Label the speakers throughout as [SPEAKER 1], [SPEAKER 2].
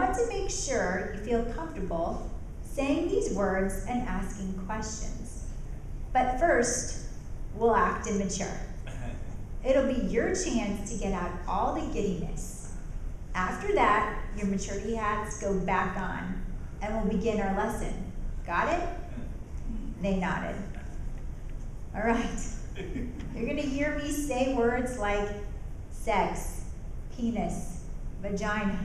[SPEAKER 1] want to make sure you feel comfortable saying these words and asking questions. But first, we'll act immature. It'll be your chance to get out all the giddiness. After that, your maturity hats go back on, and we'll begin our lesson. Got it? They nodded. All right. You're going to hear me say words like sex, penis, vagina.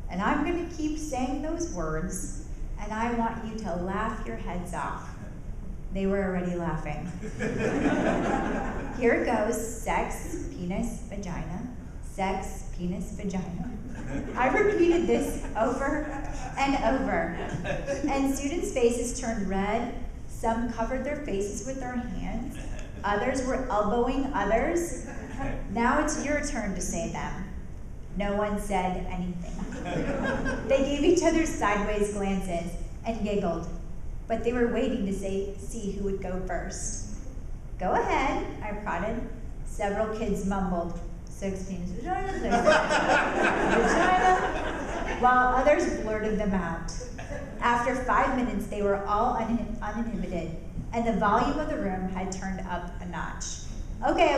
[SPEAKER 1] And I'm going to keep saying those words, and I want you to laugh your heads off. They were already laughing. Here it goes. Sex, penis, vagina. Sex, penis, vagina. I repeated this over and over. And students' faces turned red. Some covered their faces with their hands. Others were elbowing others. Now it's your turn to say them. No one said anything. They gave each other sideways glances and giggled, but they were waiting to see who would go first. Go ahead, I prodded. Several kids mumbled, sex, penis, vagina, vagina, while others blurted them out. After 5 minutes, they were all uninhibited, and the volume of the room had turned up a notch. Okay,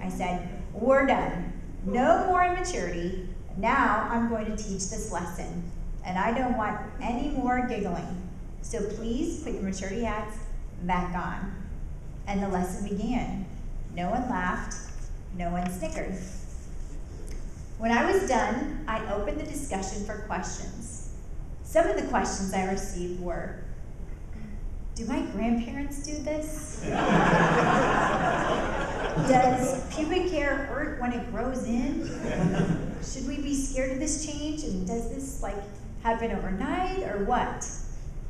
[SPEAKER 1] I said, we're done. No more immaturity. Now I'm going to teach this lesson, and I don't want any more giggling. So please put your maturity hats back on. And the lesson began. No one laughed, no one snickered. When I was done, I opened the discussion for questions. Some of the questions I received were, do my grandparents do this? Does pubic hair hurt when it grows in? Should we be scared of this change? And does this happen overnight or what?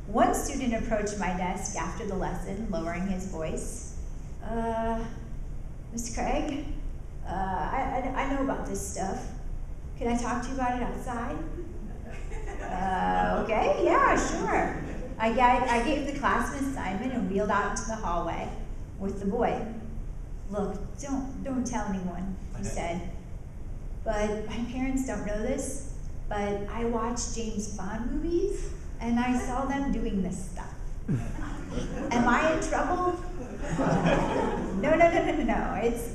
[SPEAKER 1] One student approached my desk after the lesson, lowering his voice. Miss Craig, I know about this stuff. Can I talk to you about it outside? Okay, yeah, sure. I gave the class an assignment and wheeled out into the hallway with the boy. Look, don't tell anyone, he said. But my parents don't know this, but I watch James Bond movies and I saw them doing this stuff. Am I in trouble? No.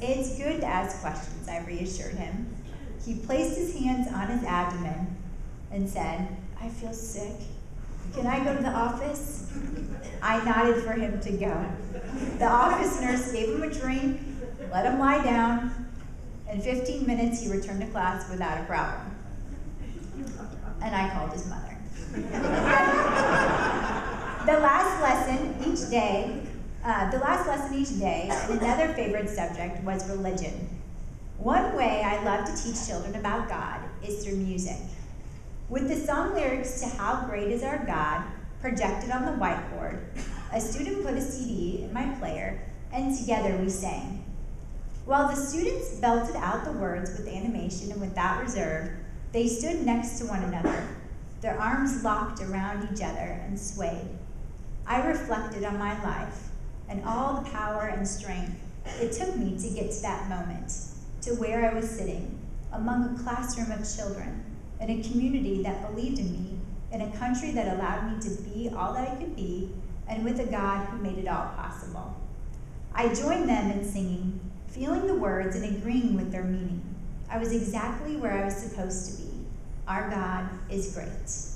[SPEAKER 1] It's good to ask questions, I reassured him. He placed his hands on his abdomen and said, I feel sick. Can I go to the office? I nodded for him to go. The office nurse gave him a drink, let him lie down. In 15 minutes, he returned to class without a problem. And I called his mother. The last lesson each day, and another favorite subject was religion. One way I love to teach children about God is through music. With the song lyrics to How Great Is Our God projected on the whiteboard, a student put a CD in my player, and together we sang. While the students belted out the words with animation and without reserve, they stood next to one another, their arms locked around each other and swayed. I reflected on my life and all the power and strength it took me to get to that moment, to where I was sitting, among a classroom of children, in a community that believed in me, in a country that allowed me to be all that I could be, and with a God who made it all possible. I joined them in singing, feeling the words and agreeing with their meaning. I was exactly where I was supposed to be. Our God is great.